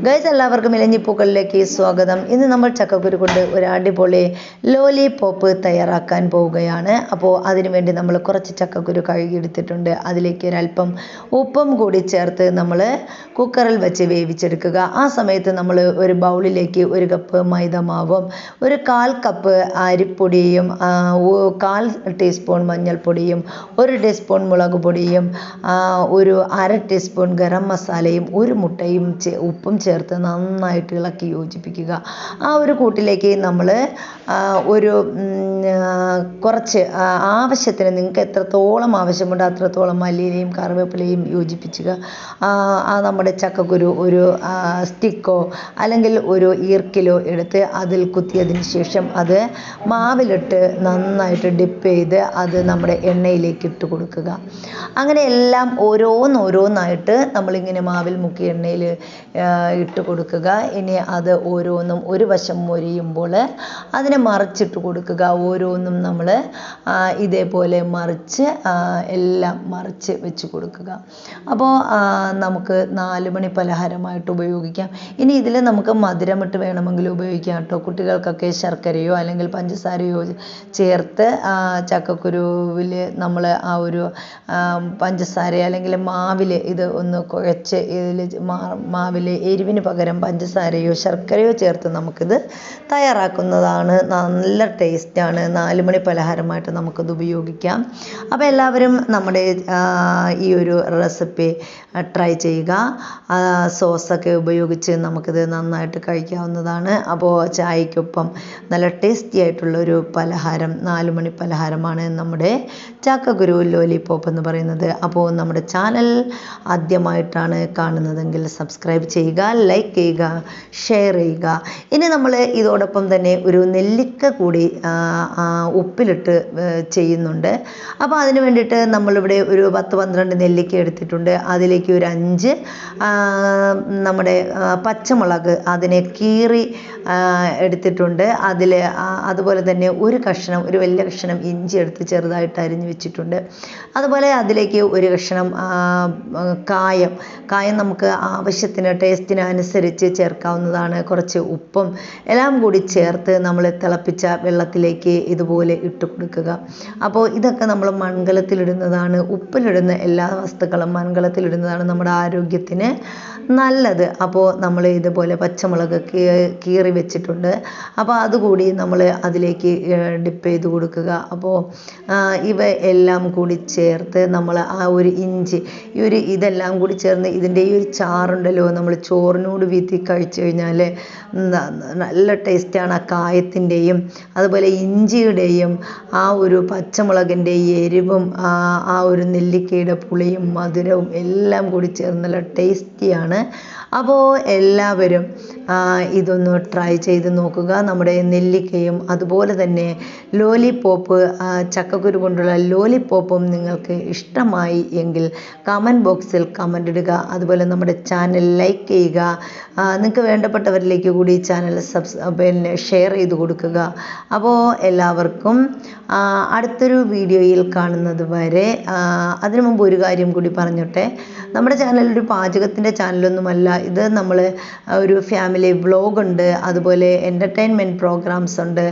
Guys, എല്ലാവർക്കും ഇലഞ്ഞിപ്പൂക്കളിലേക്ക് സ്വാഗതം. ഇന്ന് നമ്മൾ ചക്കക്കുരു കൊണ്ട് ഒരു അടിപൊളി ലോലിപോപ്പ് തയ്യാറാക്കാൻ പോവുകയാണ്. അപ്പോൾ അതിനുവേണ്ടി നമ്മൾ കുറച്ച് ചക്കക്കുരു കഴുകിയെടുത്തിട്ടുണ്ട്. അതിലേക്ക് ഒരല്പം ഉപ്പും കൂടി ചേർത്ത് നമ്മൾ കുക്കറിൽ വെച്ച് വേവിച്ചെടുക്കുക. ആ സമയത്ത് നമ്മൾ ഒരു ബൗളിലേക്ക് 1 കപ്പ് മൈദമാവും, ഒരു 1/4 കപ്പ് അരിപ്പൊടിയും, 1/4 ടീസ്പൂൺ മഞ്ഞൾപ്പൊടിയും, 1 ടീസ്പൂൺ മുളക് പൊടിയും, ഒരു 1/2 ടീസ്പൂൺ ഗരം മസാലയും, 1 മുട്ടയും ഉപ്പും ചേർത്ത് നന്നായിട്ട് ഇളക്കി യോജിപ്പിക്കുക. ആ ഒരു കൂട്ടിലേക്ക് നമ്മൾ കുറച്ച് ആവശ്യത്തിന് നിങ്ങൾക്ക് എത്രത്തോളം ആവശ്യമുണ്ട് അത്രത്തോളം മല്ലിയിലയും കറിവേപ്പിലയും യോജിപ്പിക്കുക. നമ്മുടെ ചക്കക്കുരു ഒരു സ്റ്റിക്കോ അല്ലെങ്കിൽ ഒരു ഈർക്കിലോ എടുത്ത് അതിൽ കുത്തിയതിന് ശേഷം അത് മാവിലിട്ട് നന്നായിട്ട് ഡിപ്പ് ചെയ്ത് അത് നമ്മുടെ എണ്ണയിലേക്ക് ഇട്ട് കൊടുക്കുക. അങ്ങനെ എല്ലാം ഓരോന്നായിട്ട് നമ്മളിങ്ങനെ മാവിൽ മുക്കി എണ്ണയിൽ ഇട്ട് കൊടുക്കുക. ഇനി അത് ഓരോന്നും ഒരു വശം മൊരിയുമ്പോൾ അതിനെ മറിച്ചിട്ട് കൊടുക്കുക. ഓരോന്നും നമ്മൾ ഇതേപോലെ എല്ലാം മറിച്ച് വെച്ച് കൊടുക്കുക. അപ്പോൾ നമുക്ക് 4 മണി പലഹാരമായിട്ട് ഉപയോഗിക്കാം. ഇനി ഇതിൽ നമുക്ക് മധുരമിട്ട് വേണമെങ്കിൽ ഉപയോഗിക്കാം കേട്ടോ. കുട്ടികൾക്കൊക്കെ ശർക്കരയോ അല്ലെങ്കിൽ പഞ്ചസാരയോ ചേർത്ത് ചക്കക്കുരുവിൽ നമ്മൾ ആ ഒരു പഞ്ചസാര അല്ലെങ്കിൽ മാവിൽ ഇത് ഒന്ന് കുഴച്ച് ഇതിൽ മാവിൽ എരിവിന് പകരം പഞ്ചസാരയോ ശർക്കരയോ ചേർത്ത് നമുക്കിത് തയ്യാറാക്കുന്നതാണ്. നല്ല ടേസ്റ്റാണ്. 4 മണി പലഹാരമായിട്ട് നമുക്കിത് ഉപയോഗിക്കാം. അപ്പോൾ എല്ലാവരും നമ്മുടെ ഈ ഒരു റെസിപ്പി ട്രൈ ചെയ്യുക. സോസൊക്കെ ഉപയോഗിച്ച് നമുക്കിത് നന്നായിട്ട് കഴിക്കാവുന്നതാണ്. അപ്പോൾ ചായക്കൊപ്പം നല്ല ടേസ്റ്റി ആയിട്ടുള്ളൊരു പലഹാരം, 4 മണി പലഹാരമാണ് നമ്മുടെ ചക്കക്കുരു ലോലിപോപ്പ് എന്ന് പറയുന്നത്. അപ്പോൾ നമ്മുടെ ചാനൽ ആദ്യമായിട്ടാണ് കാണുന്നതെങ്കിൽ സബ്സ്ക്രൈബ് ചെയ്യുക, ലൈക്ക് ചെയ്യുക, ഷെയർ ചെയ്യുക. ഇനി നമ്മൾ ഇതോടൊപ്പം തന്നെ ഒരു നെല്ലിക്ക കൂടി ഉപ്പിലിട്ട് ചെയ്യുന്നുണ്ട്. അപ്പോൾ അതിന് വേണ്ടിയിട്ട് നമ്മളിവിടെ ഒരു 10-12 നെല്ലിക്ക എടുത്തിട്ടുണ്ട്. അതിലേക്ക് ഒരു 5 നമ്മുടെ പച്ചമുളക് അതിനെ കീറി എടുത്തിട്ടുണ്ട്. അതുപോലെ തന്നെ ഒരു വലിയ കഷ്ണം ഇഞ്ചി എടുത്ത് ചെറുതായിട്ട് അരിഞ്ഞ് വെച്ചിട്ടുണ്ട്. അതുപോലെ അതിലേക്ക് ഒരു കഷ്ണം കായം നമുക്ക് ആവശ്യത്തിന് ടേസ്റ്റിന് അനുസരിച്ച് ചേർക്കാവുന്നതാണ്. കുറച്ച് ഉപ്പും എല്ലാം കൂടി ചേർത്ത് നമ്മൾ തിളപ്പിച്ച വെള്ളത്തിലേക്ക് ഇതുപോലെ ഇട്ട് കൊടുക്കുക. അപ്പോൾ ഇതൊക്കെ നമ്മൾ മൺകലത്തിലിടുന്നതാണ്. ഉപ്പിലിടുന്ന എല്ലാ വസ്തുക്കളും മൺകലത്തിലിടുന്നതാണ് നമ്മുടെ ആരോഗ്യത്തിന് നല്ലത്. അപ്പോൾ നമ്മൾ ഇതുപോലെ പച്ചമുളക് കീറി വെച്ചിട്ടുണ്ട്. അപ്പോൾ അതുകൂടി നമ്മൾ അതിലേക്ക് ഡിപ്പ് ചെയ്ത് കൊടുക്കുക. അപ്പോൾ ഇവ എല്ലാം കൂടി ചേർത്ത് നമ്മൾ ആ ഒരു ഇഞ്ചി ഇതെല്ലാം കൂടി ചേർന്ന് ഇതിൻ്റെ ഈ ഒരു ചാറുണ്ടല്ലോ നമ്മൾ ചോറിനോട് വീത്തി കഴിച്ചു കഴിഞ്ഞാൽ നല്ല ടേസ്റ്റാണ്. ആ കായത്തിൻ്റെയും അതുപോലെ ഇഞ്ചിയുടെയും ആ ഒരു പച്ചമുളകിൻ്റെ എരിവും ആ ഒരു നെല്ലിക്കയുടെ പുളിയും മധുരവും എല്ലാം കൂടി ചേർന്ന് നല്ല ടേസ്റ്റിയാണ്. അപ്പോൾ എല്ലാവരും ഇതൊന്ന് ട്രൈ ചെയ്ത് നോക്കുക. നമ്മുടെ നെല്ലിക്കയും അതുപോലെ തന്നെ ലോലിപോപ്പ്, ചക്കക്കുരു കൊണ്ടുള്ള ലോലിപോപ്പും നിങ്ങൾക്ക് ഇഷ്ടമായി എങ്കിൽ കമൻറ്റ് ബോക്സിൽ കമൻ്റ് ഇടുക. അതുപോലെ നമ്മുടെ ചാനൽ ലൈക്ക് ചെയ്യുക. നിങ്ങൾക്ക് വേണ്ടപ്പെട്ടവരിലേക്ക് കൂടി ചാനൽ ഷെയർ ചെയ്ത് കൊടുക്കുക. അപ്പോൾ എല്ലാവർക്കും അടുത്തൊരു വീഡിയോയിൽ കാണുന്നത് വരെ അതിനു മുമ്പ് ഒരു കാര്യം കൂടി പറഞ്ഞോട്ടെ. നമ്മുടെ ചാനൽ ഒരു പാചകത്തിൻ്റെ ചാനലൊന്നുമല്ല. ഇത് നമ്മൾ ഒരു ഫാമിലി വ്ളോഗ് ഉണ്ട്, അതുപോലെ എൻ്റർടൈൻമെൻറ്റ് പ്രോഗ്രാംസ് ഉണ്ട്.